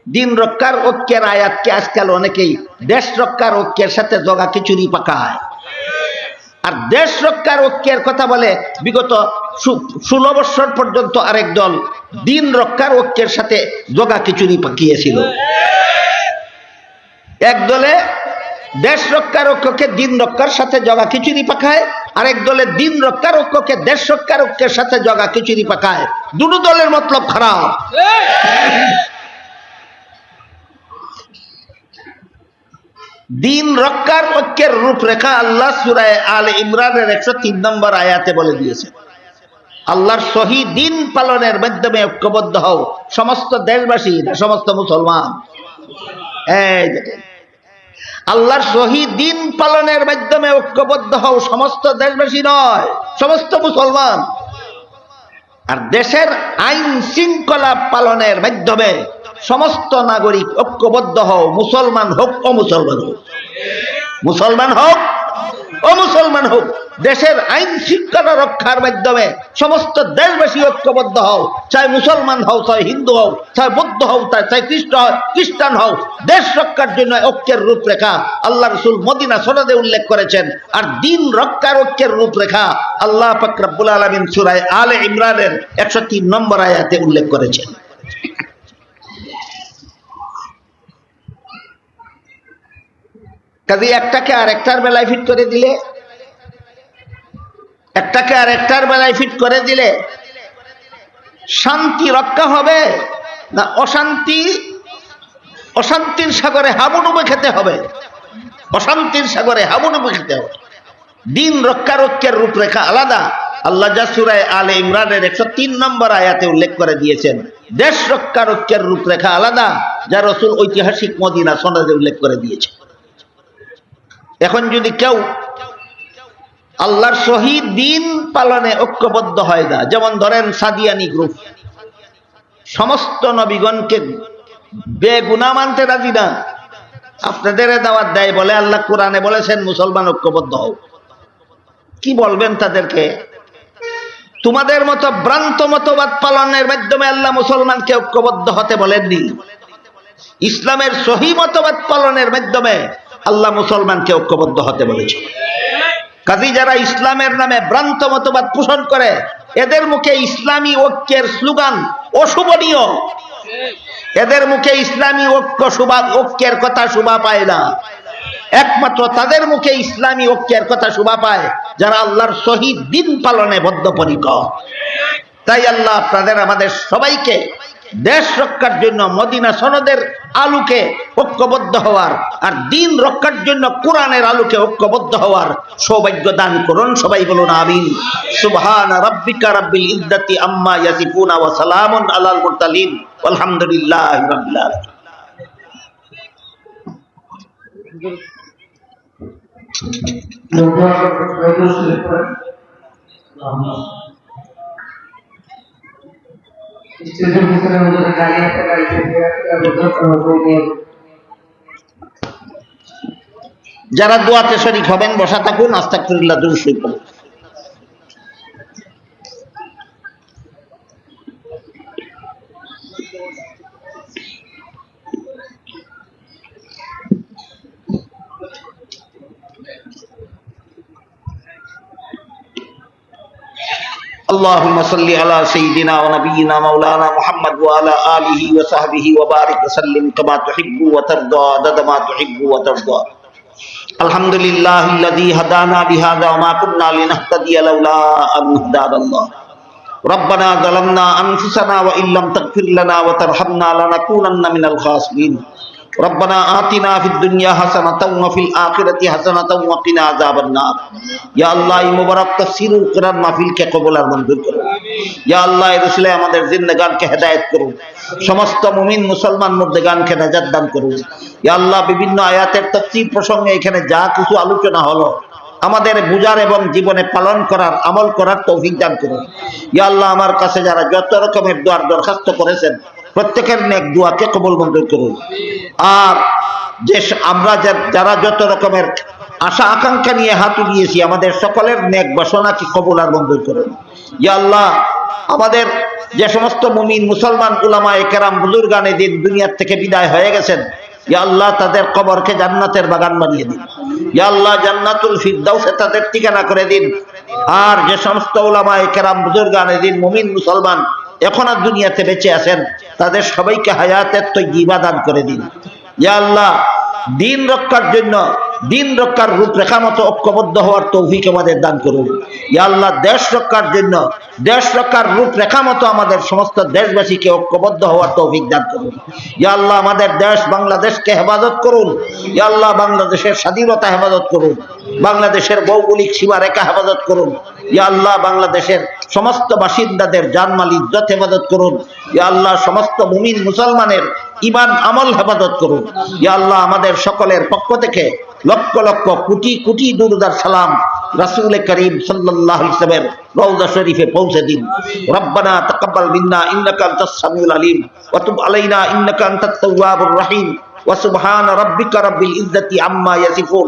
দিন রক্ষার ঐক্যের আয়াতকে আজকাল অনেকেই দেশ রক্ষার ঐক্যের সাথে জগা খিচুড়ি পাকায়। আর দেশ রক্ষার ঐক্যের কথা বলে বিগত 16 বছর পর্যন্ত আরেক দল দিন রক্ষার ঐক্যের সাথে জগা খিচুড়ি পাকিয়েছিল। এক দলে দেশ রক্ষার ঐক্যকে দিন রক্ষার সাথে জগা খিচুড়ি পাকায়, আরেক দলে দিন রক্ষার ঐক্যকে দেশ রক্ষার ঐক্যের সাথে জগা খিচুড়ি পাকায়। দুটো দলের মতলব খারাপ। দিন রক্ষার ঐক্যের রূপরেখা আল্লাহ সূরা আলে ইমরানের 103 নম্বর আয়াতে বলে দিয়েছে। আল্লাহর সহি দিন পালনের মাধ্যমে ঐক্যবদ্ধ হও সমস্ত দেশবাসী, সমস্ত মুসলমান। এই আল্লাহর সহি দিন পালনের মাধ্যমে ঐক্যবদ্ধ হও সমস্ত দেশবাসী নয়, সমস্ত মুসলমান। আর দেশের আইন শৃঙ্খলা পালনের মাধ্যমে সমস্ত নাগরিক ঐক্যবদ্ধ হও, মুসলমান হোক ও মুসলমান হোক, মুসলমান হোক ও মুসলমান হোক। দেশের আইন শৃঙ্খলা রক্ষার মাধ্যমে সমস্ত দেশবাসী ঐক্যবদ্ধ হও, চাই মুসলমান হও, চাই হিন্দু হও, চাই বৌদ্ধ হও, চাই খ্রিস্টান হও। দেশ রক্ষার জন্য ঐক্যের রূপরেখা আল্লাহ রাসূল মদিনা সনদে উল্লেখ করেছেন। আর দিন রক্ষার ঐক্যের রূপরেখা আল্লাহ পাক রব্বুল আলামিন সূরা আলে ইমরানের 103 নম্বর আয়াতে উল্লেখ করেছেন। কাজে একটাকে আরেকটার বেলায় ফিট করে দিলে, একটাকে আরেকটার বেলায় ফিট করে দিলে শান্তি রক্ষা হবে না অশান্তির সাগরে হাবুডুবে খেতে হবে? অশান্তির সাগরে হাবুডুবে খেতে হবে। দিন রক্ষার ঐক্যের রূপরেখা আলাদা। আল্লাহ যা সূরা আলে ইমরানের 103 নম্বর আয়াতে উল্লেখ করে দিয়েছেন। দেশ রক্ষার ঐক্যের রূপরেখা আলাদা, যা রাসূল ঐতিহাসিক মদিনা সনদে উল্লেখ করে দিয়েছে। এখন যদি কেউ আল্লাহর সহি দিন পালনে ঐক্যবদ্ধ হয় না, যেমন ধরেন সাদিয়ানি গ্রুপ সমস্ত নবীগণকে বেগুনাহ মানতে রাজি না, আপনাদের দাওয়াত দেয়, বলে আল্লাহ কোরআনে বলেছেন মুসলমান ঐক্যবদ্ধ হও। কি বলবেন তাদেরকে? তোমাদের মতো ভ্রান্ত মতবাদ পালনের মাধ্যমে আল্লাহ মুসলমানকে ঐক্যবদ্ধ হতে বলেননি। ইসলামের সহি মতবাদ পালনের মাধ্যমে আল্লাহ মুসলমানকে ঐক্যবদ্ধ হতে বলেছে। কাজী যারা ইসলামের নামে ভ্রান্ত মতবাদ পোষণ করে, এদের মুখে ইসলামী ঐক্যের স্লোগান অশুভনীয়। এদের মুখে ইসলামী ঐক্যের কথা শোভা পায় না। একমাত্র তাদের মুখে ইসলামী ঐক্যের কথা শোভা পায় যারা আল্লাহর সহি দিন পালনে বদ্ধপরিকর। তাই আল্লাহ আপনাদের আমাদের সবাইকে দেশ রক্ষার জন্য মদিনা সনদের আলোকে ঐক্যবদ্ধ হওয়ার আর দিন রক্ষার জন্য কোরআনের আলোকে ঐক্যবদ্ধ হওয়ার সৌভাগ্য দান করুন। সবাই বলুন আমিন। সুবহানা রাব্বিকা রাব্বিল ইজ্জাতি আম্মা ইয়াসিফুনা ওয়া সালামুন আলাল মুরসালিন ওয়ালহামদুলিল্লাহি রাব্বিল আলামিন। যারা দোয়াতে শরীক হবেন বসা থাকুন, আস্তাগফিরুল্লাহ দুরূদ শরীফ পড়ুন। اللهم صل على سيدنا ونبينا مولانا محمد وعلى آله وصحبه وبارك وسلم كما تحب وترضى عدد ما تحب وترضى. الحمد لله الذي هدانا بهذا وما كنا لنهتدي لولا أن هدانا الله. ربنا ظلمنا أنفسنا وإن لم تغفر لنا وترحمنا لنكونن من الخاسرين. ربنا آتنا في الدنيا حسنة وفي الآخرة حسنة وقنا عذاب النار. يا الله মুবারক তাফসীরুল কোরআন মাহফিলকে কবুল আর মঞ্জুর করুন। ইয়া আল্লাহ এই রাসূলে আমাদের জিন্দেগানকে হেদায়েত করুন। সমস্ত মুমিন মুসলমান মুর্দেগানকে নাজাত দান করুন। ইয়া আল্লাহ বিভিন্ন আয়াতের তাফসীর প্রসঙ্গে এখানে যা কিছু আলোচনা হলো আমাদের বুঝার এবং জীবনে পালন করার আমল করার তৌফিক দান করুন। ইয়া আল্লাহ আমার কাছে যারা যত রকমের দোয়ার দরখাস্ত করেছেন প্রত্যেকের নেক দোয়াকে কবুল মঞ্জুর করুন। আর যে আমরা যারা যত রকমের আশা আকাঙ্ক্ষা নিয়ে হাত উঠিয়েছি আমাদের সকলের নেক বাসনাকে কবুল আর মঞ্জুর করুন। ইয়া আল্লাহ আমাদের যে সমস্ত মুমিন মুসলমান উলামায়ে কেরাম বুজুর্গানে দিন দুনিয়ার থেকে বিদায় হয়ে গেছেন, ইয়া আল্লাহ তাদের কবরকে জান্নাতের বাগান বানিয়ে দিন। ইয়া আল্লাহ জান্নাতুল ফিরদাউসে তাদের ঠিকানা করে দিন। আর যে সমস্ত উলামায়ে কেরাম বুজুর্গানে দিন মুমিন মুসলমান এখন আর দুনিয়াতে বেঁচে আছেন, তাদের সবাইকে হায়াতের তৈয়্যিবা দান করে দিন। ইয়া আল্লাহ দিন রক্ষার জন্য, দিন রক্ষার রূপরেখা মতো ঐক্যবদ্ধ হওয়ার তৌফিক আমাদের দান করুন। ইয়া আল্লাহ দেশ রক্ষার জন্য, দেশ রক্ষার রূপরেখা মতো আমাদের সমস্ত দেশবাসীকে ঐক্যবদ্ধ হওয়ার তৌফিক দান করুন। ইয়া আল্লাহ আমাদের দেশ বাংলাদেশকে হেফাজত করুন। ইয়া আল্লাহ বাংলাদেশের স্বাধীনতা হেফাজত করুন, বাংলাদেশের ভৌগোলিক সীমারেখা হেফাজত করুন। ইয়া আল্লাহ বাংলাদেশের সমস্ত বাসিন্দাদের জানমাল ইজ্জত হেফাজত করুন। ইয়া আল্লাহ সমস্ত মুমিন মুসলমানের ঈমান আমল হেফাজত করুন। ইয়া আল্লাহ আমাদের সকলের পক্ষ থেকে লক্ষ লক্ষ কোটি কোটি দুরুদ আর সালাম রাসূল করিম সাল্লাল্লাহু আলাইহি ওয়াসাল্লামের রওজা শরীফে পৌঁছে দিন। রব্বানা তাকাব্বাল মিন্না ইন্নাকা আনতাস সামিউল আলিম ওয়া তুব আলাইনা ইন্নাকা আনতাত তাওয়াবুর রহিম ওয়া সুবহানা রাব্বিকা রাব্বিল ইজ্জাতি আম্মা ইয়াসিফুন।